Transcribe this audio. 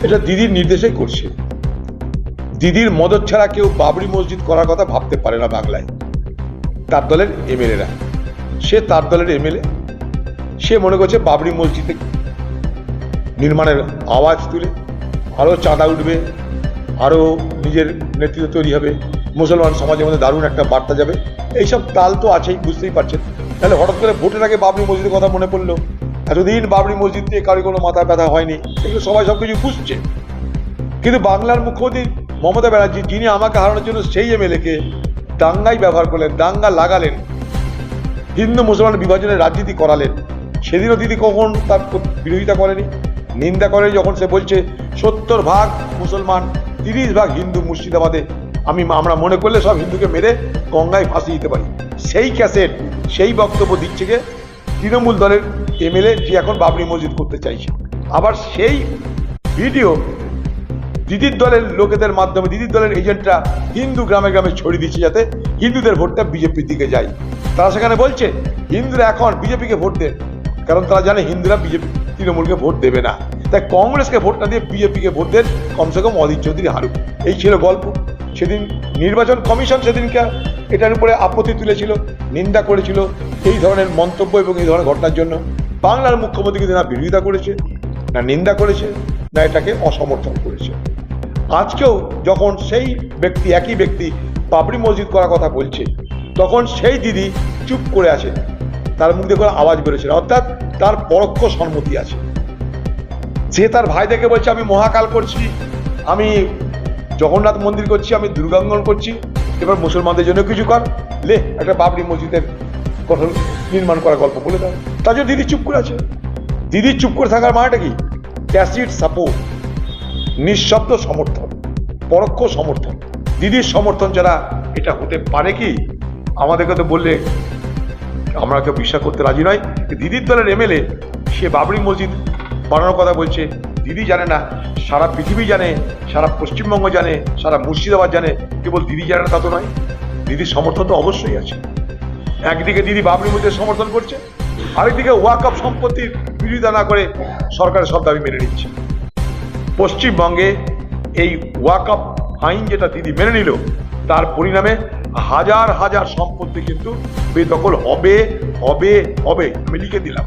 এটা দিদির নির্দেশেই করছে। দিদির মদত ছাড়া কেউ বাবরি মসজিদ করার কথা ভাবতে পারে না বাংলায়। তার দলের এমএলএরা, সে তার দলের এমএলএ, সে মনে করছে বাবরি মসজিদে নির্মাণের আওয়াজ তুলে আরও চাঁদা উঠবে, আরও নিজের নেতৃত্ব তৈরি হবে, মুসলমান সমাজের মধ্যে দারুণ একটা বার্তা যাবে। এইসব তাল তো আছেই, বুঝতেই পারছেন। তাহলে হঠাৎ করে ভোটের আগে বাবরি মসজিদের কথা মনে পড়লো। এতদিন বাবরি মসজিদ নিয়ে কারো কোনো মাথা ব্যথা হয়নি, এগুলো সবাই সব কিছু বুঝছে। কিন্তু বাংলার মুখ্যমন্ত্রী মমতা ব্যানার্জি, যিনি আমাকে হারানোর জন্য সেই এমএলএকে দাঙ্গায় ব্যবহার করলেন, দাঙ্গা লাগালেন, হিন্দু মুসলমান বিভাজনের রাজনীতি করালেন, সেদিনও দিদি কখন তার বিরোধিতা করেনি, নিন্দা করেনি। যখন সে বলছে 70% মুসলমান, 30% হিন্দু মুর্শিদাবাদে, আমরা মনে করলে সব হিন্দুকে মেরে গঙ্গায় ভাসিয়ে দিতে পারি, সেই ক্যাসেট, সেই বক্তব্য দিচ্ছে যে তৃণমূল দলের এমএলএ, যে এখন বাবরি মসজিদ করতে চাইছে। আবার সেই ভিডিও দিদির দলের লোকেদের মাধ্যমে, দিদির দলের এজেন্টরা হিন্দু গ্রামে গ্রামে ছড়িয়ে দিচ্ছে, যাতে হিন্দুদের ভোটটা বিজেপির দিকে যায়। তারা সেখানে বলছে হিন্দুরা এখন বিজেপিকে ভোট দেন, কারণ তারা জানে হিন্দুরা বিজেপি তৃণমূলকে ভোট দেবে না, তাই কংগ্রেসকে ভোট না দিয়ে বিজেপিকে ভোট দেন, কমসে কম অধীর চৌধুরী হারুক। এই ছিল গল্প। সেদিন নির্বাচন কমিশন সেদিনকে এটার উপরে আপত্তি তুলেছিল, নিন্দা করেছিল এই ধরনের মন্তব্য এবং এই ধরনের ঘটনার জন্য। বাংলার মুখ্যমন্ত্রী কিন্তু না বিরোধিতা করেছে, না নিন্দা করেছে, না এটাকে অসমর্থন করেছে। আজকেও যখন সেই ব্যক্তি, একই ব্যক্তি বাবরি মসজিদ করার কথা বলছে, তখন সেই দিদি চুপ করে আছে, তার মুখ দিয়ে কোনো আওয়াজ বেরোচ্ছে না, অর্থাৎ তার পরোক্ষ সম্মতি আছে। সে তার ভাই দেখে বলছে আমি মহাকাল করছি, আমি জগন্নাথ মন্দির করছি, আমি দুর্গাঙ্গন করছি, এবার মুসলমানদের জন্য কিছু কর, লে একটা বাবরি মসজিদের গঠন নির্মাণ করার গল্প বলে দাও। তার জন্য দিদি চুপ করে আছে। দিদি চুপ করে থাকার মানেটা কি? ট্যাসিড সাপোর্ট, নিঃশব্দ সমর্থন, পরোক্ষ সমর্থন। দিদির সমর্থন ছাড়া এটা হতে পারে কি? আমাদেরকে তো বললে আমরা কেউ বিশ্বাস করতে রাজি নয়। দিদির দলের এমএলএ, সে বাবরি মসজিদ বানানোর কথা বলছে, দিদি জানে না, সারা পৃথিবী জানে, সারা পশ্চিমবঙ্গ জানে, সারা মুর্শিদাবাদ জানে, কেবল দিদি জানে না তা তো নয়। দিদির সমর্থন তো অবশ্যই আছে। একদিকে দিদি বাবরি মসজিদের সমর্থন করছে, আরেকদিকে ওয়াকফ সম্পত্তির বিরোধিতা না করে সরকারের সব দাবি মেনে নিচ্ছে। পশ্চিমবঙ্গে এই ওয়াকফ আইন যেটা দিদি মেনে নিল, তার পরিণামে হাজার হাজার সম্পত্তি কিন্তু বেদখল হবে হবে হবে, আমি লিখে দিলাম।